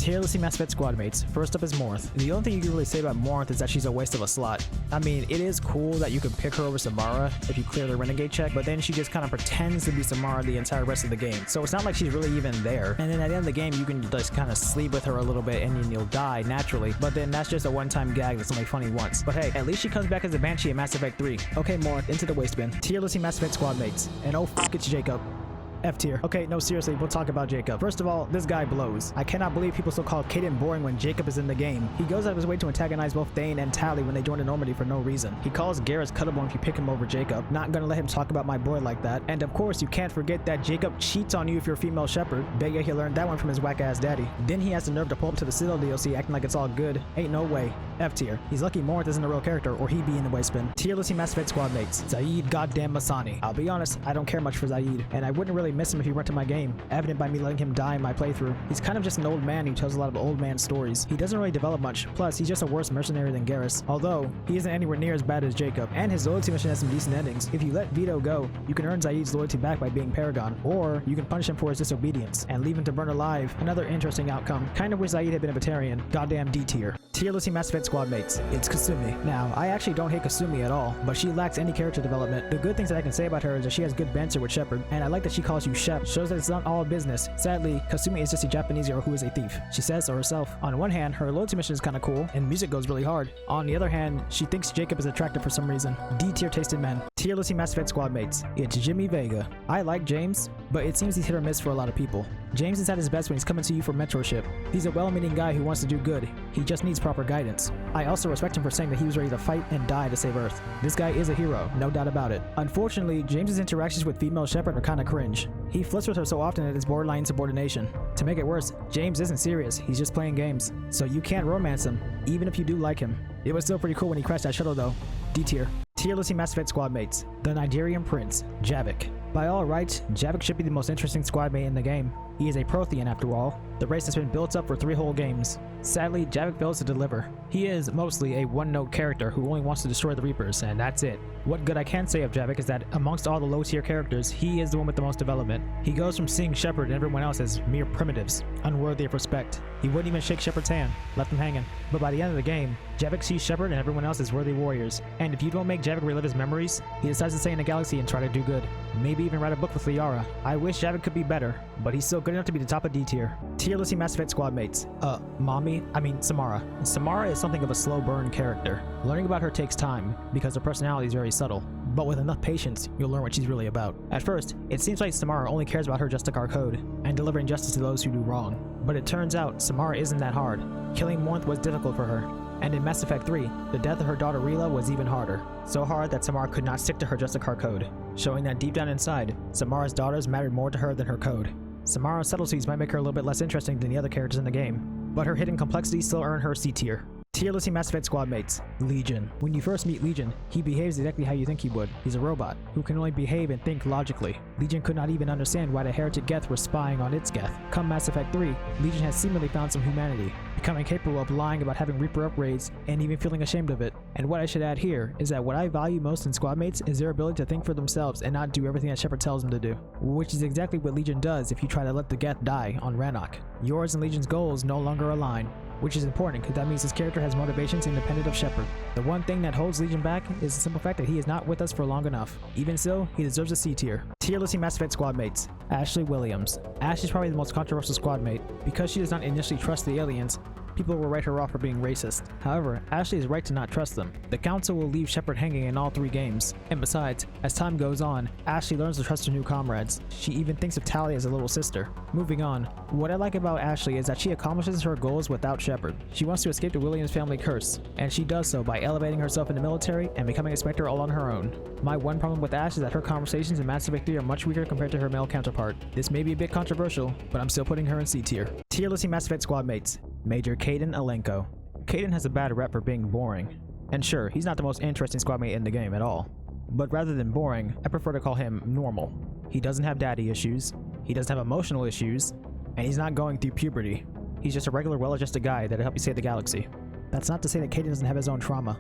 Tierlist Mass Effect Squadmates. First up is Morinth. The only thing you can really say about Morinth is that she's a waste of a slot. I mean, it is cool that you can pick her over Samara if you clear the Renegade check, but then she just kind of pretends to be Samara the entire rest of the game. So it's not like she's really even there. And then at the end of the game, you can just kind of sleep with her a little bit and then you'll die naturally. But then that's just a one-time gag that's only funny once. But hey, at least she comes back as a Banshee in Mass Effect 3. Okay, Morinth, into the waste bin. Tierlist Mass Effect Squadmates. And oh, it's Jacob. F tier. Okay, no, seriously, we'll talk about Jacob. First of all, this guy blows. I cannot believe people still call Caden boring when Jacob is in the game. He goes out of his way to antagonize both Thane and Tali when they join the Normandy for no reason. He calls Garrus cuttable if you pick him over Jacob. Not gonna let him talk about my boy like that. And of course, you can't forget that Jacob cheats on you if you're a female shepherd. Bet ya he learned that one from his whack-ass daddy. Then he has the nerve to pull up to the Citadel DLC acting like it's all good. Ain't no way. F tier. He's lucky Morinth isn't a real character or he'd be in the waste bin. Tierlist Mass Effect Squadmates. Zaid goddamn Masani. I'll be honest, I don't care much for Zaid, and I wouldn't really miss him if he went to my game, evident by me letting him die in my playthrough. He's kind of just an old man who tells a lot of old man stories. He doesn't really develop much, plus he's just a worse mercenary than Garrus, although he isn't anywhere near as bad as Jacob, and his loyalty mission has some decent endings. If you let Vito go, you can earn Zaid's loyalty back by being Paragon, or you can punish him for his disobedience and leave him to burn alive. Another interesting outcome. Kind of wish Zaid had been a Batarian. Goddamn D tier. Tierlist Mass Effect Squadmates. It's Kasumi. Now, I actually don't hate Kasumi at all, but she lacks any character development. The good things that I can say about her is that she has good banter with Shepard, and I like that she calls you Shep, shows that it's not all business. Sadly, Kasumi is just a Japanese girl who is a thief. She says so herself. On one hand, her loyalty mission is kinda cool, and music goes really hard. On the other hand, she thinks Jacob is attractive for some reason. D tier tasted men. Tierlist Mass Effect Squadmates. It's Jimmy Vega. I like James, but it seems he's hit or miss for a lot of people. James is at his best when he's coming to you for mentorship. He's a well-meaning guy who wants to do good. He just needs proper guidance. I also respect him for saying that he was ready to fight and die to save Earth. This guy is a hero, no doubt about it. Unfortunately, James's interactions with female Shepard are kinda cringe. He flirts with her so often that it's borderline insubordination. To make it worse, James isn't serious, he's just playing games. So you can't romance him, even if you do like him. It was still pretty cool when he crashed that shuttle though. D tier. Tierlist Mass Effect Squadmates. The Nigerian Prince, Javik. By all rights, Javik should be the most interesting squadmate in the game. He is a Prothean after all, the race that's been built up for 3 whole games. Sadly, Javik fails to deliver. He is mostly a one-note character who only wants to destroy the Reapers, and that's it. What good I can say of Javik is that amongst all the low-tier characters, he is the one with the most development. He goes from seeing Shepard and everyone else as mere primitives, unworthy of respect. He wouldn't even shake Shepard's hand, left him hanging. But by the end of the game, Javik sees Shepard and everyone else as worthy warriors. And if you don't make Javik relive his memories, he decides to stay in the galaxy and try to do good. Maybe even write a book with Liara. I wish Javik could be better, but he's still good enough to be the top of D tier. Tierlist Mass Effect Squadmates. Samara. Samara is something of a slow burn character. Learning about her takes time, because her personality is very subtle. But with enough patience, you'll learn what she's really about. At first, it seems like Samara only cares about her Justicar code, and delivering justice to those who do wrong. But it turns out, Samara isn't that hard. Killing Morinth was difficult for her. And in Mass Effect 3, the death of her daughter Rila was even harder. So hard that Samara could not stick to her Justicar code, showing that deep down inside, Samara's daughters mattered more to her than her code. Samara's subtleties might make her a little bit less interesting than the other characters in the game, but her hidden complexities still earn her C tier. Tierlist Mass Effect Squadmates. Legion. When you first meet Legion, he behaves exactly how you think he would. He's a robot, who can only behave and think logically. Legion could not even understand why the heretic Geth were spying on its Geth. Come Mass Effect 3, Legion has seemingly found some humanity, becoming capable of lying about having Reaper upgrades and even feeling ashamed of it. And what I should add here is that what I value most in Squadmates is their ability to think for themselves and not do everything that Shepard tells them to do. Which is exactly what Legion does if you try to let the Geth die on Rannoch. Yours and Legion's goals no longer align. Which is important because that means his character has motivations independent of Shepard. The one thing that holds Legion back is the simple fact that he is not with us for long enough. Even so, he deserves a C tier. Tierlist Mass Effect Squadmates. Ashley Williams. Ashley is probably the most controversial squadmate. Because she does not initially trust the aliens, people will write her off for being racist. However, Ashley is right to not trust them. The Council will leave Shepard hanging in all 3 games. And besides, as time goes on, Ashley learns to trust her new comrades. She even thinks of Tali as a little sister. Moving on, what I like about Ashley is that she accomplishes her goals without Shepard. She wants to escape the Williams family curse, and she does so by elevating herself in the military and becoming a Spectre all on her own. My one problem with Ash is that her conversations in Mass Effect 3 are much weaker compared to her male counterpart. This may be a bit controversial, but I'm still putting her in C tier. Tierlist Mass Effect Squadmates. Major Kaidan Alenko. Kaidan has a bad rep for being boring. And sure, he's not the most interesting squadmate in the game at all. But rather than boring, I prefer to call him normal. He doesn't have daddy issues, he doesn't have emotional issues, and he's not going through puberty. He's just a regular, well-adjusted guy that'll help you save the galaxy. That's not to say that Kaidan doesn't have his own trauma.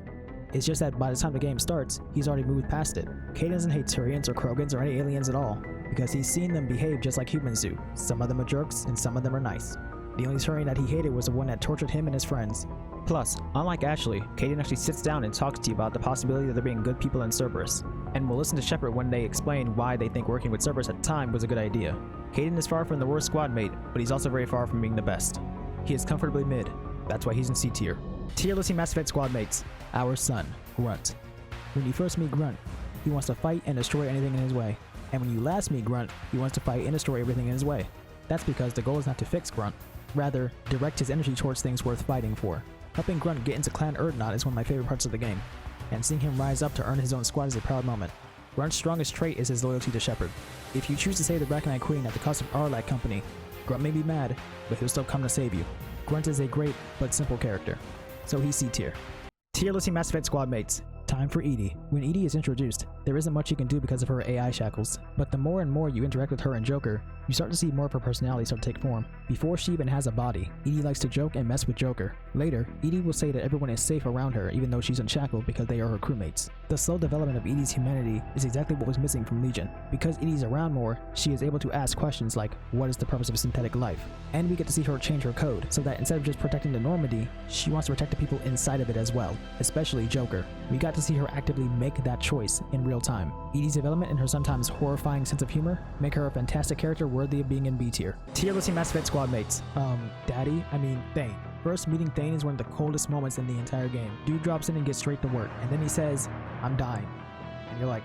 It's just that by the time the game starts, he's already moved past it. Kaidan doesn't hate Turians or Krogans or any aliens at all, because he's seen them behave just like humans do. Some of them are jerks, and some of them are nice. The only story that he hated was the one that tortured him and his friends. Plus, unlike Ashley, Caden actually sits down and talks to you about the possibility of there being good people in Cerberus, and will listen to Shepard when they explain why they think working with Cerberus at the time was a good idea. Caden is far from the worst squad mate, but he's also very far from being the best. He is comfortably mid. That's why he's in C tier. Tier listing Mass Effect squad mates. Our son, Grunt. When you first meet Grunt, he wants to fight and destroy anything in his way. And when you last meet Grunt, he wants to fight and destroy everything in his way. That's because the goal is not to fix Grunt, rather, direct his energy towards things worth fighting for. Helping Grunt get into Clan Urdnot is one of my favorite parts of the game, and seeing him rise up to earn his own squad is a proud moment. Grunt's strongest trait is his loyalty to Shepard. If you choose to save the Braconite Queen at the cost of Arlac Company, Grunt may be mad, but he'll still come to save you. Grunt is a great, but simple character, so he's C tier. Tier listing Mass Effect squad mates. Time for EDI. When EDI is introduced, there isn't much you can do because of her AI shackles, but the more and more you interact with her and Joker, you start to see more of her personality start to take form. Before she even has a body, EDI likes to joke and mess with Joker. Later, EDI will say that everyone is safe around her even though she's unshackled because they are her crewmates. The slow development of EDI's humanity is exactly what was missing from Legion. Because EDI's around more, she is able to ask questions like, what is the purpose of synthetic life? And we get to see her change her code, so that instead of just protecting the Normandy, she wants to protect the people inside of it as well, especially Joker. We got to see her actively make that choice in real time. EDI's development and her sometimes horrifying sense of humor make her a fantastic character worthy of being in B tier. Tier listing Mass Effect squad mates. Thane. First meeting Thane is one of the coldest moments in the entire game. Dude drops in and gets straight to work, and then he says, I'm dying. And you're like,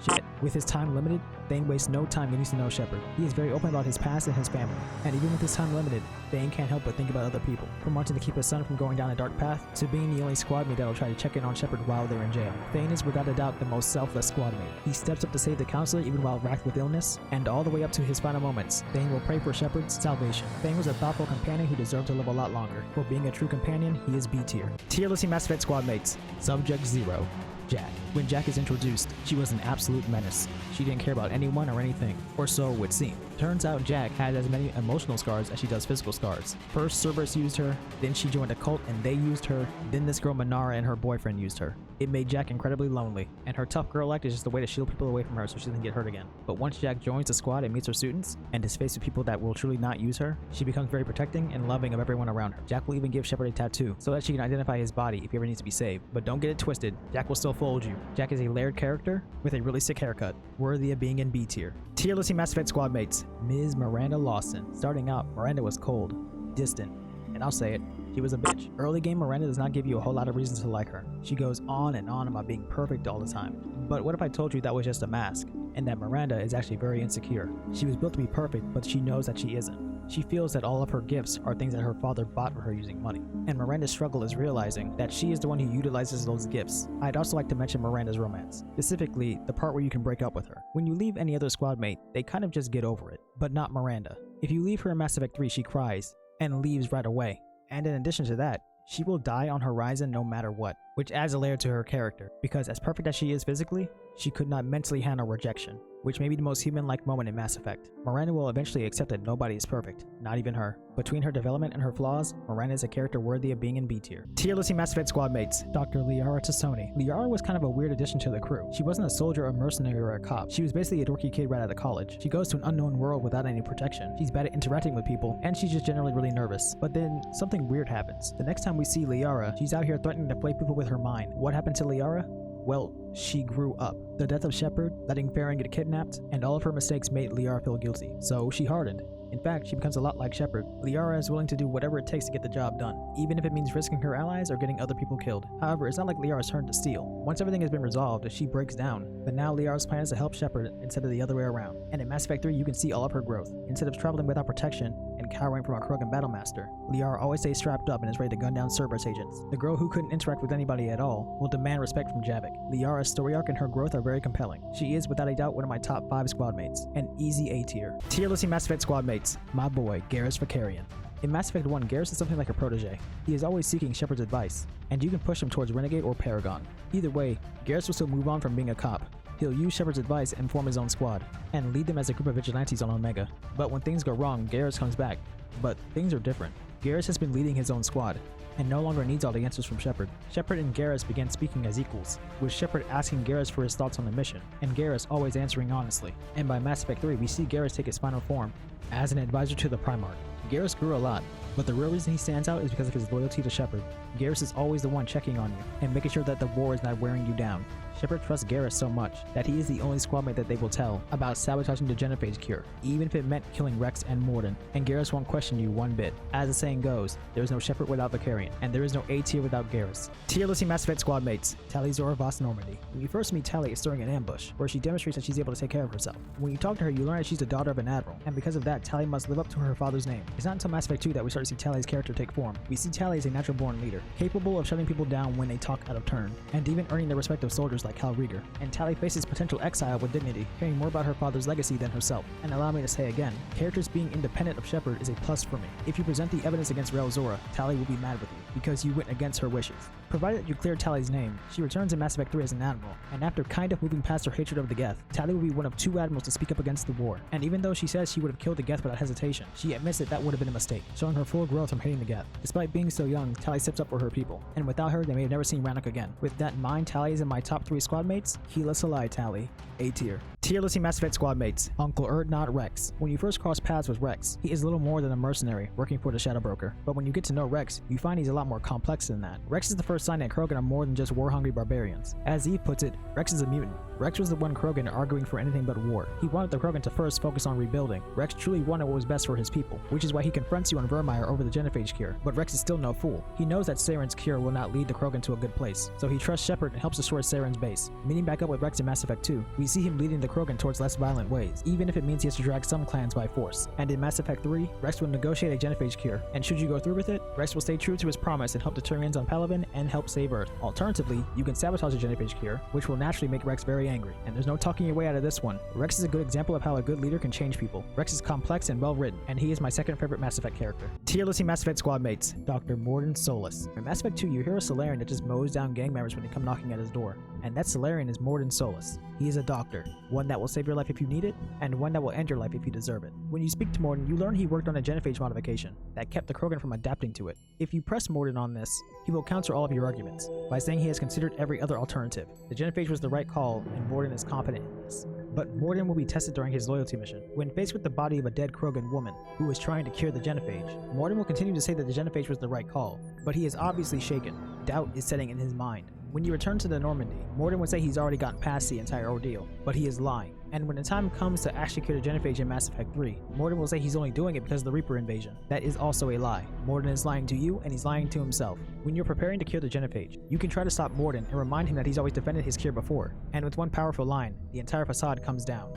shit. With his time limited, Thane wastes no time getting to know Shepard. He is very open about his past and his family, and even with his time limited, Thane can't help but think about other people. From wanting to keep his son from going down a dark path, to being the only squad mate that will try to check in on Shepard while they're in jail. Thane is without a doubt the most selfless squad mate. He steps up to save the counselor even while racked with illness, and all the way up to his final moments, Thane will pray for Shepard's salvation. Thane was a thoughtful companion who deserved to live a lot longer. For being a true companion, he is B tier. Tier listing Mass Effect squad mates. Subject 0. Jack. When Jack is introduced, she was an absolute menace. She didn't care about anyone or anything, or so it would seem. Turns out Jack had as many emotional scars as she does physical scars. First Cerberus used her, then she joined a cult and they used her, then this girl Minara and her boyfriend used her. It made Jack incredibly lonely, and her tough girl act is just a way to shield people away from her so she doesn't get hurt again. But once Jack joins the squad and meets her students, and is faced with people that will truly not use her, she becomes very protecting and loving of everyone around her. Jack will even give Shepard a tattoo, so that she can identify his body if he ever needs to be saved. But don't get it twisted, Jack will still fold you. Jack is a layered character with a really sick haircut, worthy of being in B tier. Tier listing Mass Effect squad mates. Ms. Miranda Lawson. Starting out, Miranda was cold, distant, and I'll say it, she was a bitch. Early game Miranda does not give you a whole lot of reasons to like her. She goes on and on about being perfect all the time. But what if I told you that was just a mask, and that Miranda is actually very insecure? She was built to be perfect, but she knows that she isn't. She feels that all of her gifts are things that her father bought for her using money. And Miranda's struggle is realizing that she is the one who utilizes those gifts. I'd also like to mention Miranda's romance, specifically the part where you can break up with her. When you leave any other squad mate, they kind of just get over it, but not Miranda. If you leave her in Mass Effect 3, she cries, and leaves right away. And in addition to that, she will die on Horizon no matter what, which adds a layer to her character, because as perfect as she is physically, she could not mentally handle rejection, which may be the most human-like moment in Mass Effect. Miranda will eventually accept that nobody is perfect, not even her. Between her development and her flaws, Miranda is a character worthy of being in B tier. Tier listing Mass Effect squad mates. Dr. Liara Tassoni. Liara was kind of a weird addition to the crew. She wasn't a soldier, a mercenary, or a cop. She was basically a dorky kid right out of college. She goes to an unknown world without any protection. She's bad at interacting with people, and she's just generally really nervous. But then, something weird happens. The next time we see Liara, she's out here threatening to play people with her mind. What happened to Liara? Well, she grew up. The death of Shepard, letting Farron get kidnapped, and all of her mistakes made Liara feel guilty. So she hardened. In fact, she becomes a lot like Shepard. Liara is willing to do whatever it takes to get the job done, even if it means risking her allies or getting other people killed. However, it's not like Liara's turn to steal. Once everything has been resolved, she breaks down. But now Liara's plan is to help Shepard instead of the other way around. And in Mass Effect 3, you can see all of her growth. Instead of traveling without protection and cowering from a Krogan battlemaster, Liara always stays strapped up and is ready to gun down Cerberus agents. The girl who couldn't interact with anybody at all will demand respect from Javik. Liara's story arc and her growth are very compelling. She is without a doubt one of my top 5 squad mates, an easy A tier. Tier listing Mass Effect squad mates. My boy, Garrus Vakarian. In Mass Effect 1, Garrus is something like a protege. He is always seeking Shepard's advice, and you can push him towards Renegade or Paragon. Either way, Garrus will still move on from being a cop. He'll use Shepard's advice and form his own squad, and lead them as a group of vigilantes on Omega. But when things go wrong, Garrus comes back. But things are different. Garrus has been leading his own squad, and no longer needs all the answers from Shepard. Shepard and Garrus began speaking as equals, with Shepard asking Garrus for his thoughts on the mission, and Garrus always answering honestly. And by Mass Effect 3, we see Garrus take his final form, as an advisor to the Primarch. Garrus grew a lot, but the real reason he stands out is because of his loyalty to Shepard. Garrus is always the one checking on you and making sure that the war is not wearing you down. Shepard trusts Garrus so much that he is the only squadmate that they will tell about sabotaging the genophage cure, even if it meant killing Rex and Mordin, and Garrus won't question you one bit. As the saying goes, there is no Shepard without Vicarion, and there is no A tier without Garrus. Tier listing Mass Effect squadmates. Tali Zora Voss Normandy. When you first meet Tali, it's during an ambush, where she demonstrates that she's able to take care of herself. When you talk to her, you learn that she's the daughter of an admiral, and because of that, Tali must live up to her father's name. It's not until Mass Effect 2 that we start to see Tali's character take form. We see Tali as a natural-born leader, capable of shutting people down when they talk out of turn, and even earning the respect of soldiers like Cal Rieger. And Tali faces potential exile with dignity, caring more about her father's legacy than herself. And allow me to say again, characters being independent of Shepard is a plus for me. If you present the evidence against Rel Zora, Tali will be mad with you, because you went against her wishes. Provided that you clear Tali's name, she returns in Mass Effect 3 as an admiral, and after kind of moving past her hatred of the Geth, Tali will be one of 2 admirals to speak up against the war. And even though she says she would have killed the Geth without hesitation, she admits that would have been a mistake, showing her full growth from hating the Geth. Despite being so young, Tali steps up for her people, and without her, they may have never seen Rannoch again. With that in mind, Tali is in my top 3 squadmates. Keela Salai Tali, A tier. Tier listing Mass Effect squadmates. Uncle Erdnot Rex. When you first cross paths with Rex, he is little more than a mercenary working for the Shadow Broker. But when you get to know Rex, you find he's a lot more complex than that. Rex is the first sign that Krogan are more than just war-hungry barbarians. As Eve puts it, Rex is a mutant. Rex was the one Krogan arguing for anything but war. He wanted the Krogan to first focus on rebuilding. Rex truly wanted what was best for his people, which is why he confronts you on Vermeer over the genophage cure. But Rex is still no fool. He knows that Saren's cure will not lead the Krogan to a good place, so he trusts Shepard and helps destroy Saren's base. Meeting back up with Rex in Mass Effect 2, we see him leading the Krogan towards less violent ways, even if it means he has to drag some clans by force. And in Mass Effect 3, Rex will negotiate a genophage cure, and should you go through with it, Rex will stay true to his promise and help the Turians on Palaven and help save Earth. Alternatively, you can sabotage the genophage cure, which will naturally make Rex very angry, and there's no talking your way out of this one. Rex is a good example of how a good leader can change people. Rex is complex and well written, and he is my second favorite Mass Effect character. Tier listing Mass Effect squadmates. Dr. Mordin Solus. In Mass Effect 2, you hear a Solarian that just mows down gang members when they come knocking at his door, and that Solarian is Mordin Solus. He is a doctor, one that will save your life if you need it, and one that will end your life if you deserve it. When you speak to Mordin, you learn he worked on a genophage modification that kept the Krogan from adapting to it. If you press Mordin on this, he will counter all of your arguments by saying he has considered every other alternative. The genophage was the right call, and Mordin is competent in this. But Mordin will be tested during his loyalty mission. When faced with the body of a dead Krogan woman who is trying to cure the genophage, Mordin will continue to say that the genophage was the right call, but he is obviously shaken. Doubt is setting in his mind. When you return to the Normandy, Mordin would say he's already gotten past the entire ordeal, but he is lying. And when the time comes to actually cure the genophage in Mass Effect 3, Mordin will say he's only doing it because of the Reaper invasion. That is also a lie. Mordin is lying to you, and he's lying to himself. When you're preparing to cure the genophage, you can try to stop Mordin and remind him that he's always defended his cure before. And with one powerful line, the entire facade comes down.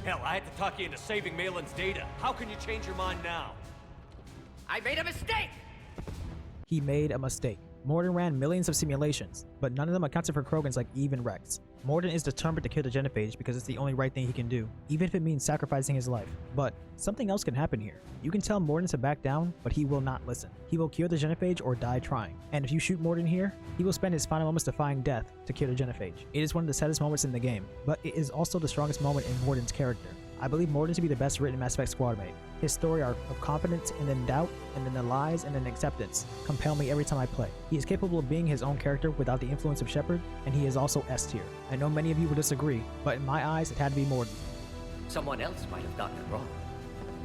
Hell, I had to talk you into saving Malin's data. How can you change your mind now? I made a mistake! He made a mistake. Mordin ran millions of simulations, but none of them accounted for Krogans like Eve and Rex. Mordin is determined to kill the genophage because it's the only right thing he can do, even if it means sacrificing his life. But something else can happen here. You can tell Mordin to back down, but he will not listen. He will cure the genophage or die trying. And if you shoot Mordin here, he will spend his final moments defying death to cure the genophage. It is one of the saddest moments in the game, but it is also the strongest moment in Mordin's character. I believe Mordin to be the best written Mass Effect squadmate. His story arc of confidence and then doubt and then the lies and then acceptance compel me every time I play. He is capable of being his own character without the influence of Shepard, and he is also S tier. I know many of you will disagree, but in my eyes it had to be Mordin. Someone else might have gotten it wrong.